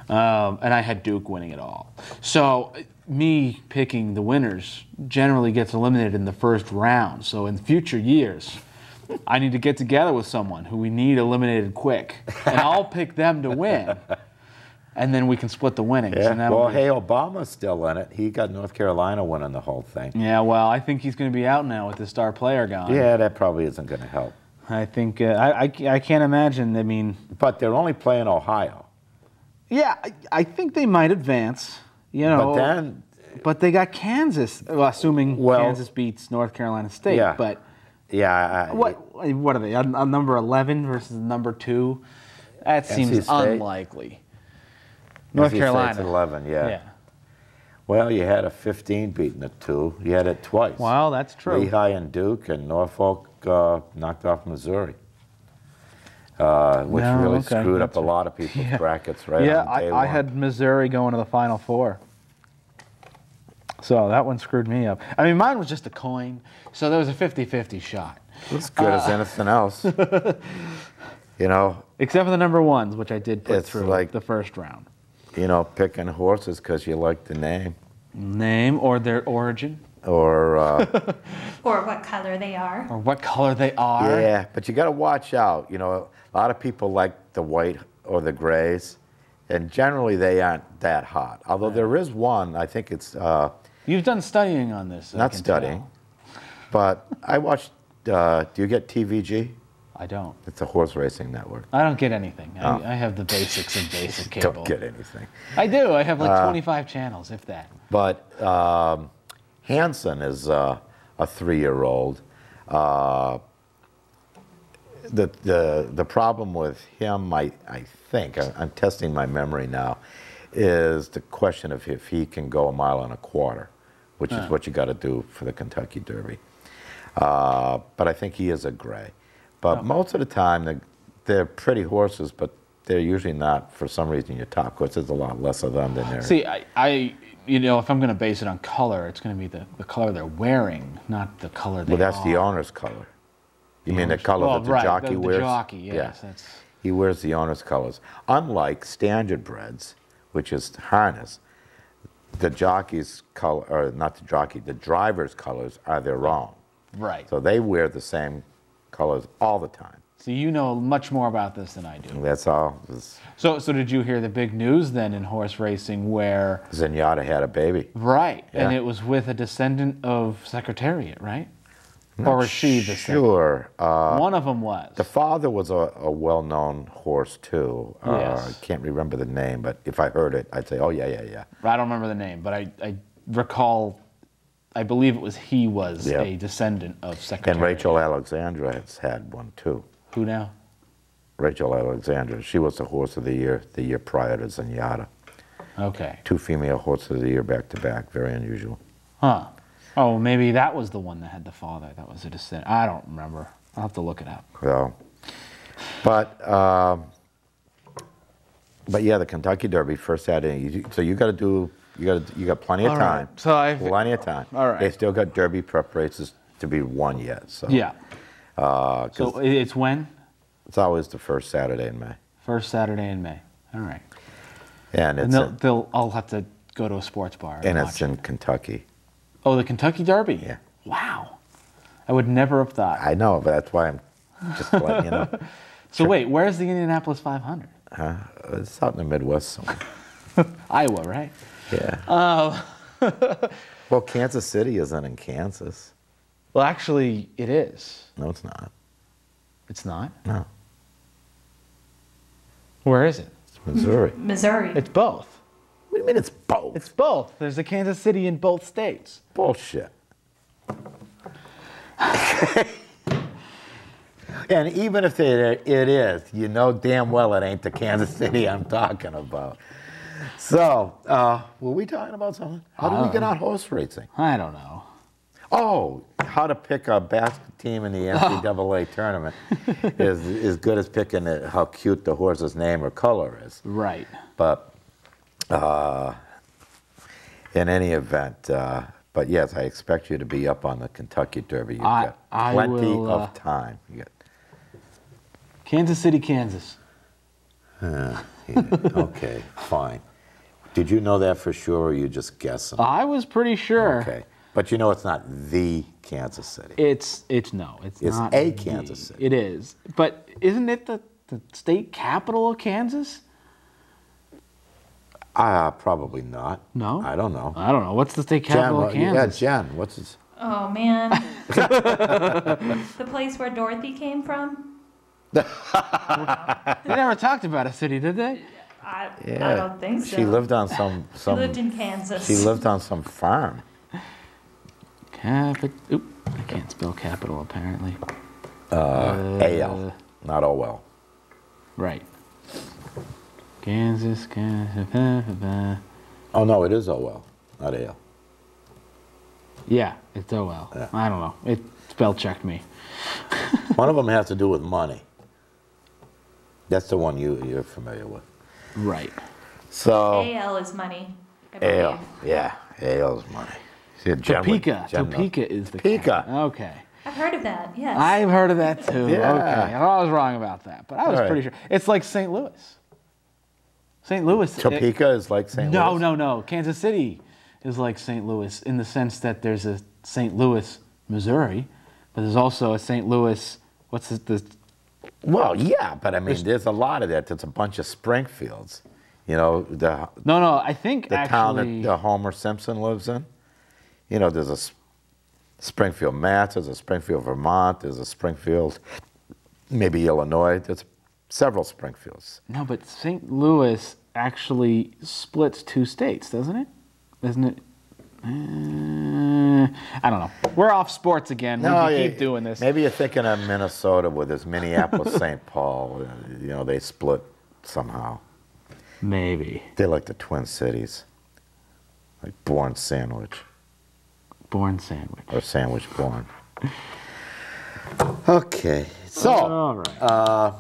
and I had Duke winning it all. So me picking the winners generally gets eliminated in the first round. So in future years, I need to get together with someone who we need eliminated quick, and I'll pick them to win, and then we can split the winnings. Yeah. And Well, hey, Obama's still in it. He got North Carolina winning the whole thing. Yeah, well, I think he's going to be out now with the star player gone. Yeah, that probably isn't going to help. I think I can't imagine. I mean, but they're only playing Ohio. Yeah, I think they might advance. You know, but they got Kansas. Well, assuming Kansas beats North Carolina State. Yeah. But yeah, what are they? On number 11 versus number 2? That seems unlikely. North Carolina. State's 11, yeah. Well, you had a 15 beating a 2. You had it twice. Well, that's true. Lehigh and Duke, and Norfolk knocked off Missouri, which really screwed up a lot of people's brackets on day one. I had Missouri going to the Final Four. So that one screwed me up. I mean, mine was just a coin, so there was a 50-50 shot. As good as anything else. You know. Except for the number 1s, which I did put through like, the first round. You know, picking horses because you like the name. Name or their origin. Or or what color they are. Or what color they are. Yeah, but you got to watch out. You know, a lot of people like the white or the grays, and generally they aren't that hot. Although there is one, I think it's... You've done studying on this. Not studying, but I watched... do you get TVG? I don't. It's a horse racing network. I don't get anything. I have the basics of basic cable. Don't get anything. I do. I have like 25 channels, if that. But Hanson is a 3-year-old. The problem with him, I think, I'm testing my memory now, is the question of if he can go 1.25 miles, which is what you got to do for the Kentucky Derby. But I think he is a gray. But most of the time, they're pretty horses, but they're usually not, for some reason, your top course. There's a lot less of them than there. See, you know, if I'm going to base it on color, it's going to be the color they're wearing, not the color they are. Well, that's the owner's color. You mean the color that the jockey wears? The jockey, yes. Yeah. He wears the owner's colors. Unlike standard breds, which is harness, the jockey's color, or not the jockey, the driver's colors are their own. Right. So they wear the same colors all the time. So you know much more about this than I do. That's all. So did you hear the big news then in horse racing where... Zenyatta had a baby. Right, and it was with a descendant of Secretariat, right? Or was she the sure. One of them was. The father was a well-known horse, too. Yes. I can't remember the name, but if I heard it, I'd say, oh, yeah. I don't remember the name, but I recall... I believe it was he was a descendant of Secretariat. And Rachel Alexandra has had one, too. Who now? Rachel Alexandra. She was the horse of the year prior to Zenyatta. Okay. 2 female horses of the year back-to-back. Very unusual. Huh. Oh, maybe that was the one that had the father. That was a descendant. I don't remember. I'll have to look it up. So, but yeah, the Kentucky Derby first Saturday. So you got to do... You got plenty of time. Right. So plenty of time. All right. They still got Derby prep races to be won yet. So yeah. So it's when? It's always the first Saturday in May. First Saturday in May. All right. And I'll have to go to a sports bar. And it's in Kentucky. Oh, the Kentucky Derby. Yeah. Wow. I would never have thought. I know, but that's why I'm just letting you know. So wait, where's the Indianapolis 500? It's out in the Midwest somewhere. Iowa, right? Yeah. Well, Kansas City isn't in Kansas. Well, actually, it is. No, it's not. It's not? No. Where is it? It's Missouri. Missouri. It's both. What do you mean it's both? It's both. There's a Kansas City in both states. Bullshit. And even if it is, you know damn well it ain't the Kansas City I'm talking about. So, were we talking about something? How do we get on horse racing? I don't know. Oh, how to pick a basket team in the NCAA tournament is as good as picking how cute the horse's name or color is. Right. But in any event, but yes, I expect you to be up on the Kentucky Derby. You've got plenty of time. You got Kansas City, Kansas. yeah, okay, fine. Did you know that for sure, or are you just guessing? I was pretty sure. Okay, but you know it's not the Kansas City. It's not a Kansas City. It is, but isn't it the state capital of Kansas? Probably not. No? I don't know. I don't know. What's the state capital of Kansas? Yeah, Jen, what's this? Oh, man. The place where Dorothy came from? They never talked about a city, did they? I don't think so. She lived on some She lived in Kansas. She lived on some farm. Oop, I can't spell capital, apparently. A-L, not O-L. Right. Kansas. Oh, no, it is O-L, not A-L. Yeah, it's O-L. Yeah. I don't know. It spell checked me. One of them has to do with money. That's the one you're familiar with. Right. So AL is money, I believe. A-L, yeah, A-L is money. See, Topeka. Topeka is the Topeka. capital. Okay. I've heard of that, yes. I've heard of that too. Yeah. Okay. I was wrong about that, but I was pretty sure. It's like St. Louis. St. Louis. Topeka is like St. Louis? No. Kansas City is like St. Louis in the sense that there's a St. Louis, Missouri, but there's also a St. Louis, what's the Well, yeah, but I mean, there's a lot of that. There's a bunch of Springfields. You know, No, I think the town that Homer Simpson lives in. You know, there's a Springfield, Mass. There's a Springfield, Vermont. There's a Springfield, maybe Illinois. There's several Springfields. No, but St. Louis actually splits two states, doesn't it? Isn't it? I don't know. We're off sports again. We keep doing this. Maybe you're thinking of Minnesota with this Minneapolis, St. Paul. You know, they split somehow. Maybe. They're like the Twin Cities, like Born Sandwich. Born sandwich. Or sandwich born. Okay, so all right.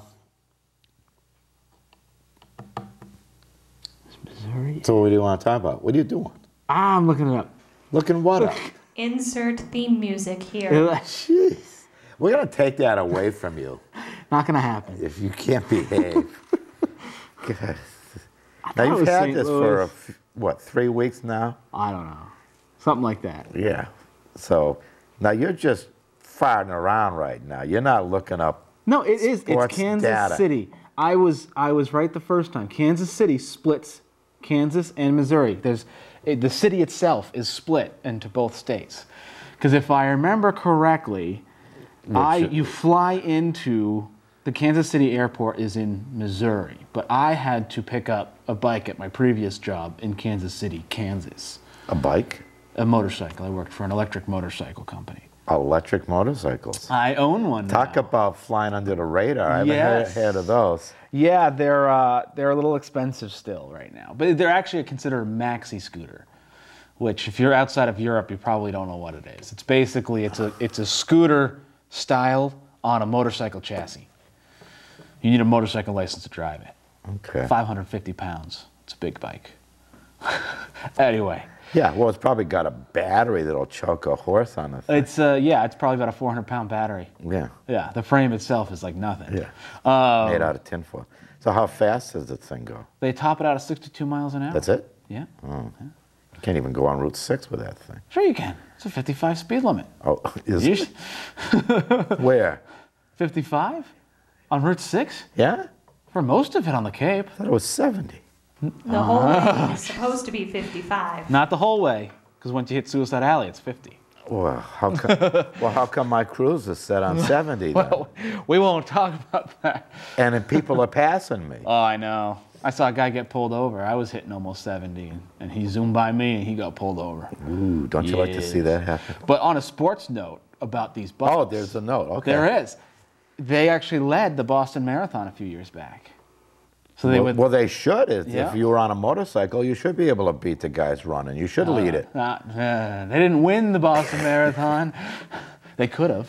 Missouri. So what do you want to talk about? What are you doing? I'm looking it up. Looking what up? Insert theme music here. Jeez. We're going to take that away from you Not gonna happen. if you can't behave. God. Now it you've was had St. this Louis. for, 3 weeks now? I don't know. Something like that. Yeah. So now you're just farting around right now. You're not looking up. No, it is. It's Sports Kansas data. City. I was right the first time. Kansas City splits Kansas and Missouri. The city itself is split into both states. Because if I remember correctly, you fly into the Kansas City airport is in Missouri, but I had to pick up a bike at my previous job in Kansas City, Kansas. A bike? A motorcycle. I worked for an electric motorcycle company. Electric motorcycles. I own one Talk now. about flying under the radar. I haven't Yes. heard of those. Yeah, they're a little expensive still right now, but they're actually considered a maxi scooter, which if you're outside of Europe, you probably don't know what it is. It's basically it's a scooter style on a motorcycle chassis. You need a motorcycle license to drive it. Okay. 550 pounds. It's a big bike. Anyway. Yeah, well, it's probably got a battery that'll choke a horse on the thing. It's it's probably about a 400-pound battery. Yeah. Yeah, the frame itself is like nothing. Yeah. Made out of tinfoil. So how fast does the thing go? They top it out at 62 miles an hour. That's it? Yeah. You can't even go on Route 6 with that thing. Sure you can. It's a 55 speed limit. Oh, is You it? sh- Where? 55 on Route 6 Yeah? for most of it on the Cape. I thought it was 70. The whole way is supposed to be 55. Not the whole way, because once you hit Suicide Alley, it's 50. Well, how come my cruise is set on 70 then? Well, we won't talk about that. And then people are passing me. Oh, I know. I saw a guy get pulled over. I was hitting almost 70, and he zoomed by me, and he got pulled over. Ooh, don't you like to see Yes. that happen? But on a sports note about these buses. Oh, there's a note. Okay. There is. they actually led the Boston Marathon a few years back. So they would. Well, they should. Yeah. If you were on a motorcycle, you should be able to beat the guys running. You should lead it. They didn't win the Boston Marathon. They could have.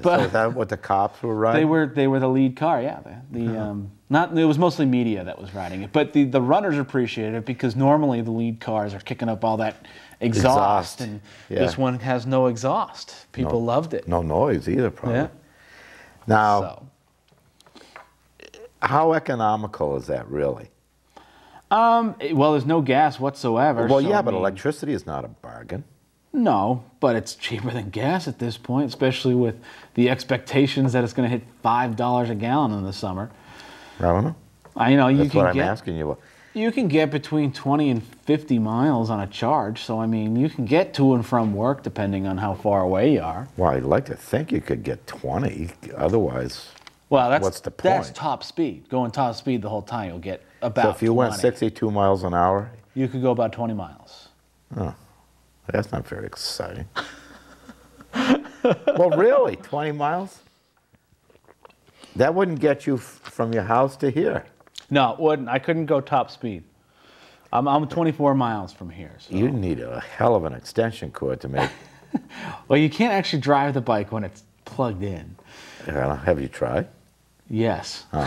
But So is that what the cops were riding? they were the lead car. Yeah. It was mostly media that was riding it, but the runners appreciated it because normally the lead cars are kicking up all that exhaust. And this one has no exhaust. People loved it. No noise either, probably. Yeah. Now, So. how economical is that really? Well, there's no gas whatsoever. Well, so, yeah, I but mean, electricity is not a bargain. No, but it's cheaper than gas at this point, especially with the expectations that it's going to hit $5 a gallon in the summer. I don't know. You That's can what I'm get asking you. you can get between 20 and 50 miles on a charge. So I mean, you can get to and from work depending on how far away you are. Well, I'd like to think you could get 20. Otherwise, Well, what's the that's point? top speed. Going top speed the whole time, you'll get about. so if you 20. went 62 miles an hour, you could go about 20 miles. that's not very exciting. Well, really, 20 miles? That wouldn't get you from your house to here. No, it wouldn't. I couldn't go top speed. I'm 24 miles from here. So. You need a hell of an extension cord to make. Well, you can't actually drive the bike when it's plugged in. Have you tried? Yes. Oh.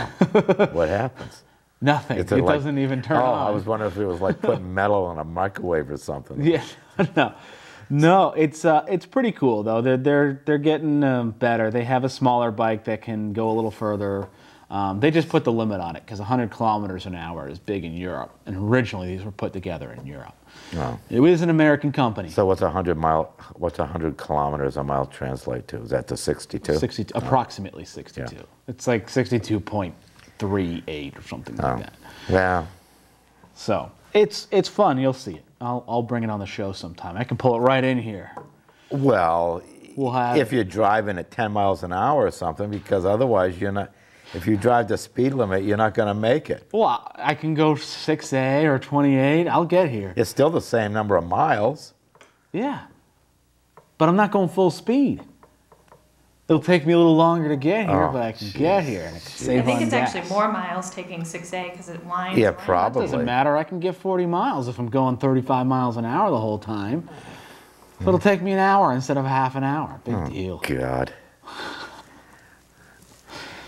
What happens? Nothing. It like- doesn't even turn on. I was wondering if it was like putting metal in a microwave or something. Yeah. No. It's pretty cool though. They're getting better. They have a smaller bike that can go a little further. They just put the limit on it because 100 kilometers an hour is big in Europe, and originally these were put together in Europe. Oh. It was an American company. So what's 100 kilometers a mile translate to? Is that to 62? Approximately 62. Yeah. It's like 62.38 or something like that. Yeah. So it's fun. You'll see it. I'll bring it on the show sometime. I can pull it right in here. Well, We'll have if you're driving at 10 miles an hour or something, because otherwise you're not. If you drive the speed limit, you're not going to make it. Well, I can go 6A or 28. I'll get here. It's still the same number of miles. Yeah. But I'm not going full speed. It'll take me a little longer to get here, but I can get here and I can save I think on it's gas. actually more miles taking 6A because it winds. Yeah, around. probably. Doesn't matter. I can get 40 miles if I'm going 35 miles an hour the whole time. So it'll take me an hour instead of half an hour. Big deal. God.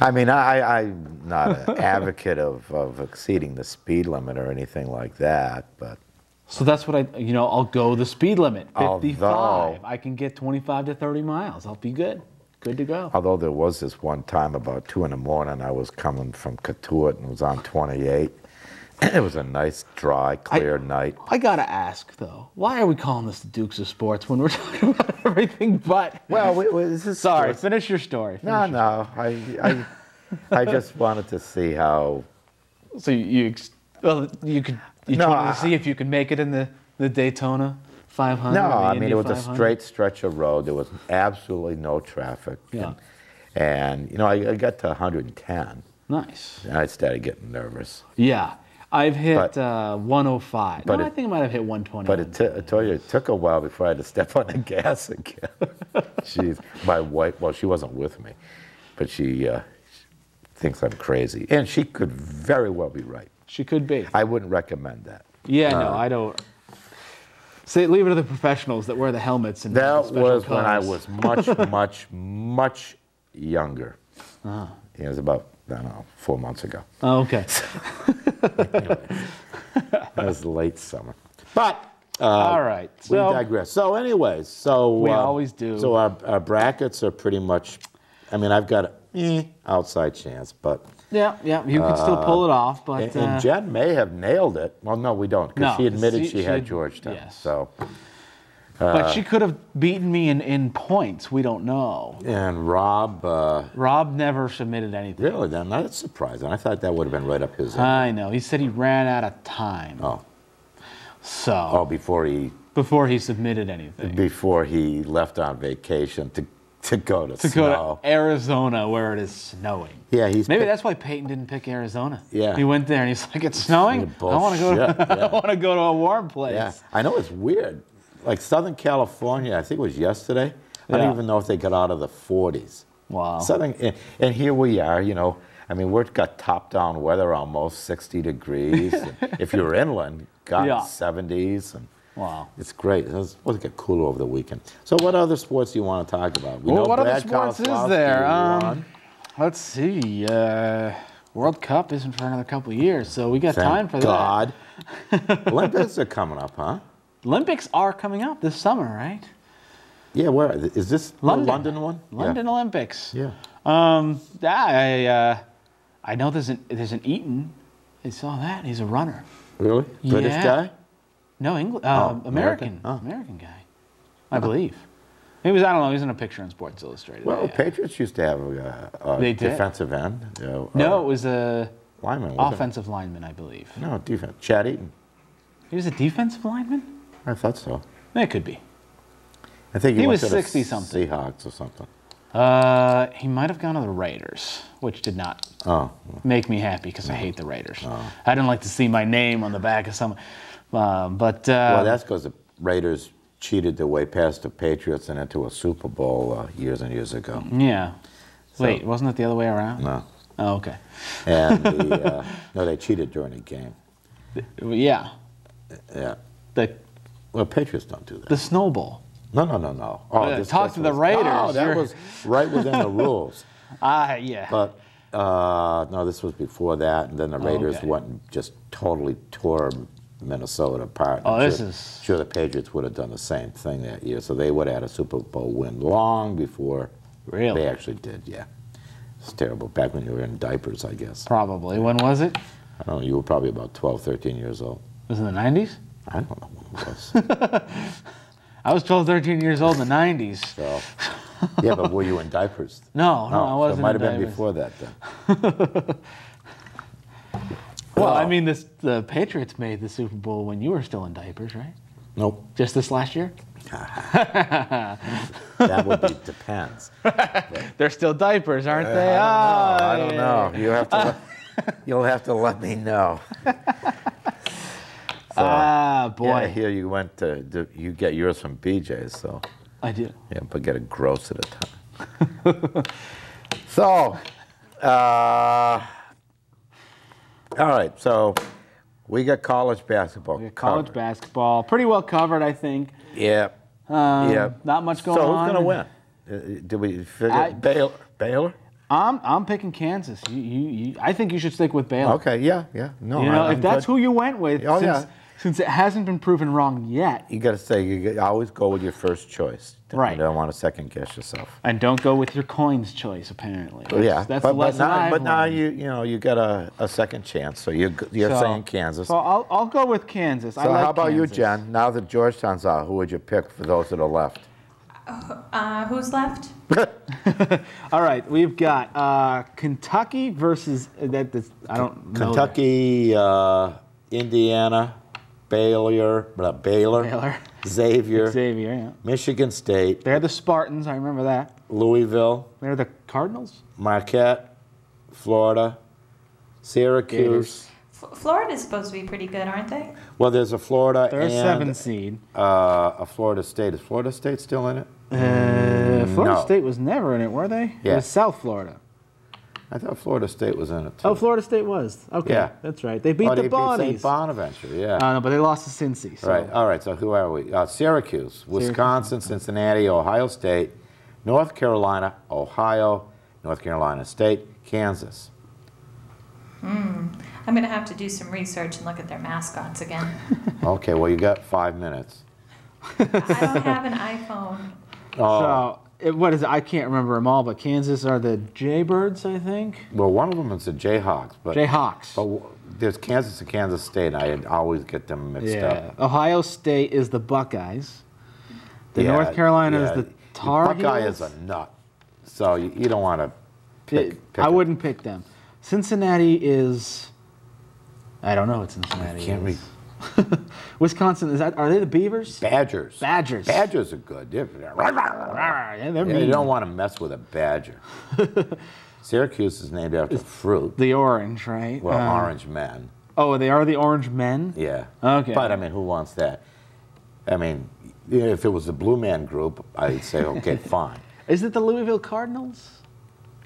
I mean, I'm not an advocate of exceeding the speed limit or anything like that, but So that's what I'll go the speed limit, 55. Although- I can get 25 to 30 miles. I'll be good. Good to go. although there was this one time about 2 in the morning, I was coming from Cotuit and was on 28. It was a nice, dry, clear night. I gotta ask though, why are we calling this the Dukes of Sports when we're talking about everything but? Well, this is Sorry, finish your story. No. I just wanted to see how. So you wanted to see if you could make it in the Daytona 500. No, or the I mean Indy it was a 500? straight stretch of road. There was absolutely no traffic. Yeah. And I got to 110, Nice. and I started getting nervous. Yeah, I've hit But- 105. but I it- think I might have hit 120. But I told you, it took a while before I had to step on the gas again. Jeez, my wife, well, she wasn't with me, but she thinks I'm crazy. And she could very well be right. She could be. I wouldn't recommend that. Yeah, no, I don't. Say, leave it to the professionals that wear the helmets and That the special was when I cars. was much younger. It was about, I don't know, 4 months ago. Oh, okay. It was late summer. But All right. we So, digress. So anyways, We always do. So our brackets are pretty much, I mean, I've got an outside chance, but yeah, you can still pull it off, but and Jen may have nailed it. Well, no, we don't, because No, she admitted she she had had- Georgetown. yes. So but she could have beaten me in points. We don't know. and Rob, Rob never submitted anything. really, then that's surprising. I thought that would have been right up his. I know. He said he ran out of time. Oh, So before he submitted anything. left on vacation to go to To snow. go to Arizona where it is snowing. Yeah, he's Maybe picked- that's why Peyton didn't pick Arizona. Yeah. He went there and he's like, it's snowing? I want to go Bullshit, to, yeah. I want to go to a warm place. Yeah, I know it's weird. Like Southern California, I think it was yesterday. I Yeah. don't even know if they got out of the 40s. Wow. And here we are, you know, I mean, we've got top-down weather almost 60 degrees. And if you're inland, got Yeah. 70s. And Wow. it's great. It's supposed to get cooler over the weekend. So what other sports do you want to talk about? We Well, know what other Brad sports is Keselowski there? won. Let's see. World Cup isn't for another couple of years, so we got time for God. Olympics are coming up, huh? that. Olympics are coming up this summer, right? Yeah, where is this? London. The London one? London Olympics. Yeah. I know there's an Eaton. I saw that. He's a runner. Really? British Yeah. guy? No, English. American? American. Oh. American guy, I believe. He was. I don't know. He was in a picture in Sports Illustrated. Well, Yeah. Patriots used to have a They did. defensive end. No, it was a lineman. wasn't it? offensive lineman, I believe. No, defense. Chad Eaton. He was a defensive lineman. I thought so. It could be. I think He went was to the 60-something. Seahawks or something. He might have gone to the Raiders, which did not Oh, make me happy because I hate the Raiders. I didn't like to see my name on the back of someone. well, that's because the Raiders cheated their way past the Patriots and into a Super Bowl years and years ago. yeah. So- Wait, wasn't it the other way around? No, Oh, okay. and no, they cheated during the game. Yeah. Yeah. The Well, Patriots don't do that. the snowball. No. Oh, Talk to the Raiders. Oh, that was right within the rules. Yeah. But no, this was before that, and then the Raiders okay. went and just totally tore Minnesota apart. Oh, I'm this sure, is- sure the Patriots would have done the same thing that year, so they would have had a Super Bowl win long before Really? they actually did. Yeah, it's terrible. Back when you were in diapers, I guess. Probably. When was it? I don't know. You were probably about 12, 13 years old. Was it in the 90s? I don't know when it was. I was 12, 13 years old in the 90s. So, yeah, but were you in diapers? No, I So wasn't. it might in have been diapers. before that then. Well, I mean, the Patriots made the Super Bowl when you were still in diapers, right? Nope. Just this last year? That would be depends. They're still diapers, aren't they? I don't know. You have to. You'll have to let me know. So, Boy. yeah, I hear you went to you get yours from BJ's, so I do. yeah, but get a gross at a time. So, all right. So we got college basketball. College covered. basketball, pretty well covered, I think. Yeah. Yeah. Not much going So on. who's gonna win? Did we figure Baylor? I'm picking Kansas. I think you should stick with Baylor. Okay. Yeah. No. You know, I'm if that's good. who you went with, Oh, since, yeah. since it hasn't been proven wrong yet, You got to say you always go with your first choice. Right. You don't want to second guess yourself. and don't go with your coin's choice. Apparently, Yeah, that's the lesson but now I've learned. you got a second chance. So you're So- saying Kansas. So I'll go with Kansas. I So like how about Kansas. you, Jen? Now that Georgetown's out, who would you pick for those that are left? Who's left? All right, we've got Kentucky versus I don't know. Kentucky, Indiana, Baylor, Baylor. Xavier, Xavier. Yeah. Michigan State, They're the Spartans. I remember that. Louisville, They're the Cardinals. Marquette, Florida, Syracuse. Florida's supposed to be pretty good, aren't they? Well, there's a Florida They're a and 7 seed. a Florida State. Is Florida State still in it? Florida no. State was never in it, were they? Yeah. It was South Florida. I thought Florida State was in it too. Oh, Florida State was. Okay, Yeah. that's right. They beat the They beat Bonnies. St. Bonaventure, yeah. No, but they lost to Cincy. So. Right. All right. So who are we? Syracuse, Wisconsin, Cincinnati, Ohio State, North Carolina, Ohio, North Carolina State, Kansas. I'm going to have to do some research and look at their mascots again. Okay. Well, you got 5 minutes. I don't have an iPhone. Oh. So, what is it? I can't remember them all, but Kansas are the Jaybirds, I think. Well, one of them is the Jayhawks, but Jayhawks. there's Kansas and Kansas State. I always get them mixed up. Ohio State is the Buckeyes. The Yeah, North Carolina yeah. is the Tar Buckeye Heels. is a nut, so you don't want to pick. I wouldn't pick them. Cincinnati is. I don't know what Cincinnati Can't is. Wisconsin is that? Are they the Beavers? Badgers. Badgers. Badgers are good. Yeah, they're Yeah, mean. you don't want to mess with a badger. Syracuse is named after fruit. The orange, right? Well, orange men. Oh, they are the Orange Men. Yeah. Okay. But I mean, who wants that? I mean, if it was the Blue Man Group, I'd say, okay, fine. Is it the Louisville Cardinals?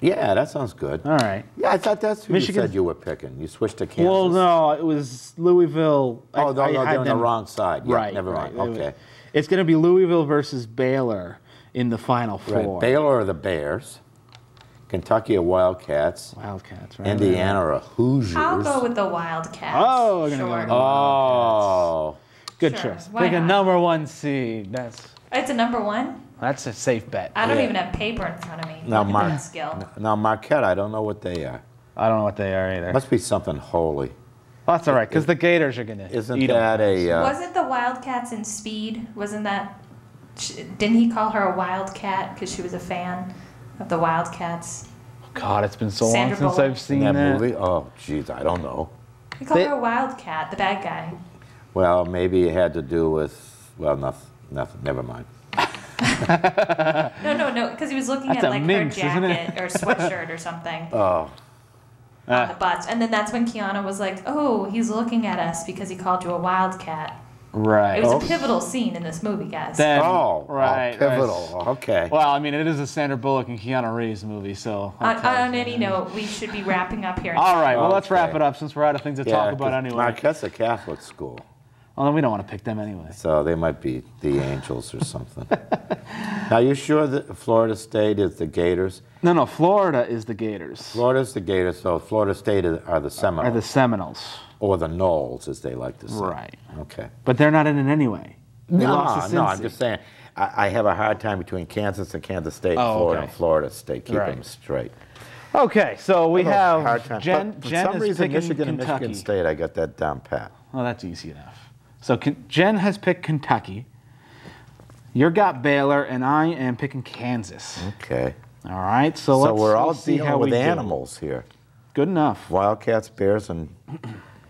Yeah, that sounds good. All right. Yeah, I thought that's who Michigan- you said you were picking. You switched to Kansas. Well, no, it was Louisville. Oh, no, I they're had on the them- wrong side. Yeah, Right. never mind. right. Okay. It's going to be Louisville versus Baylor in the Final Four. Right. Baylor are the Bears. Kentucky are Wildcats. Wildcats, right? Indiana are Hoosiers. I'll go with the Wildcats. Oh, we're gonna go sure. with the Oh. Good Sure, choice. why Pick a not? number 1 seed. It's a number 1. That's a safe bet. I don't Yeah. even have paper in front of me. Now, Look at that skill. Now, Marquette, I don't know what they are. I don't know what they are either. Must be something holy. Well, that's all right, because the Gators are going to Isn't eat 'em. that a... Wasn't the Wildcats in Speed? Wasn't that? Didn't he call her a Wildcat because she was a fan of the Wildcats? God, it's been so long Sandra since Bullock. I've seen that that. movie? Oh, jeez, I don't know. He called They- her a Wildcat, the bad guy. Well, maybe it had to do with... Well, nothing. Never mind. No, because he was looking That's at a like minx, her isn't it? jacket or sweatshirt or something Oh. on the butts. And then that's when Kiana was like, oh, he's looking at us because he called you a Wildcat. Right. It was a pivotal scene in this movie, guys. Then- Oh, right. pivotal. Okay. Well, I mean, it is a Sandra Bullock and Keanu Reeves movie, so. On any note, we should be wrapping up here. All right, well, let's wrap Okay. it up since we're out of things to talk about anyway. Marquette's a Catholic school, Well, then we don't want to pick them anyway. so they might be the Angels or something. Now, you sure that Florida State is the Gators? No, Florida is the Gators. Florida's the Gators, so Florida State are the Seminoles. Are the Seminoles. Or the Knolls, as they like to say. Right. Okay. But they're not in it anyway. They lost to No, I'm Cincy. just saying, I have a hard time between Kansas and Kansas State, Oh, Florida okay. and Florida State. Keep Right. them straight. Okay, so we I have a hard have time. Jen. But for Jen some is reason, picking Michigan and Kentucky. Michigan State, I got that down pat. Well, that's easy enough. So Jen has picked Kentucky. You got Baylor, and I am picking Kansas. Okay. All right, so So let's we're all see dealing how with we do. animals here. Good enough, Wildcats, Bears, and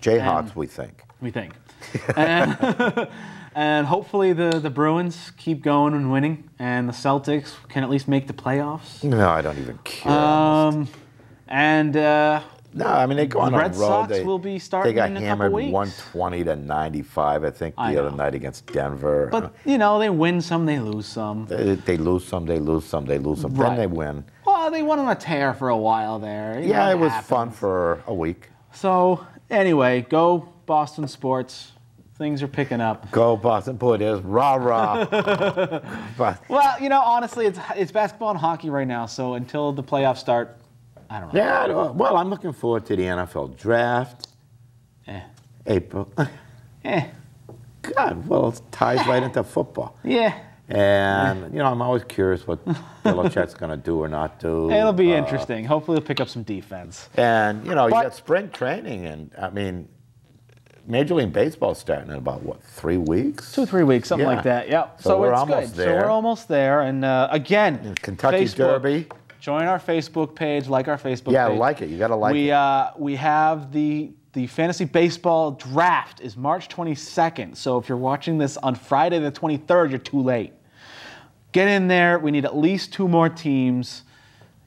Jayhawks, we think. we think. and, and hopefully the Bruins keep going and winning, and the Celtics can at least make the playoffs. No, I don't even care. almost. And No, I mean, they go on the a Red road. Sox They, will be starting they got in a couple hammered weeks. 120 to 95, I think, I the other know. night against Denver. but you know they win some, they lose some. They lose some, they lose some, they lose some. Right. Then they win. Well, they went on a tear for a while there. You know, Yeah, it was happens. fun for a week. So anyway, go Boston sports. Things are picking up. Go Boston, boy, it is rah rah. But Well, you know, honestly, it's basketball and hockey right now. So until the playoffs start, I don't know. yeah, well, I'm looking forward to the NFL draft. Eh. April. Eh. God, well, it ties right into football. Yeah. And, you know, I'm always curious what Belichick's going to do or not do. It'll be interesting. Hopefully, he'll pick up some defense. And, you know, you But- got spring training, and, I mean, Major League Baseball's starting in about, what, 3 weeks? 2-3 weeks, something Yeah. like that. Yep. So we're it's almost good. there. So we're almost there. And again, Kentucky Facebook. Derby. Join our Facebook page. Like our Facebook Yeah, page. like it. You got to like we it. we have the fantasy baseball draft is March 22nd. So if you're watching this on Friday the 23rd, you're too late. Get in there. We need at least 2 more teams.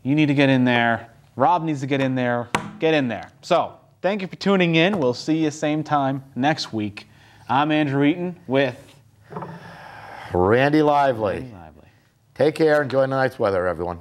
You need to get in there. Rob needs to get in there. Get in there. So thank you for tuning in. We'll see you same time next week. I'm Andrew Eaton with Randy Lively. Lively. Take care. Enjoy the nice weather, everyone.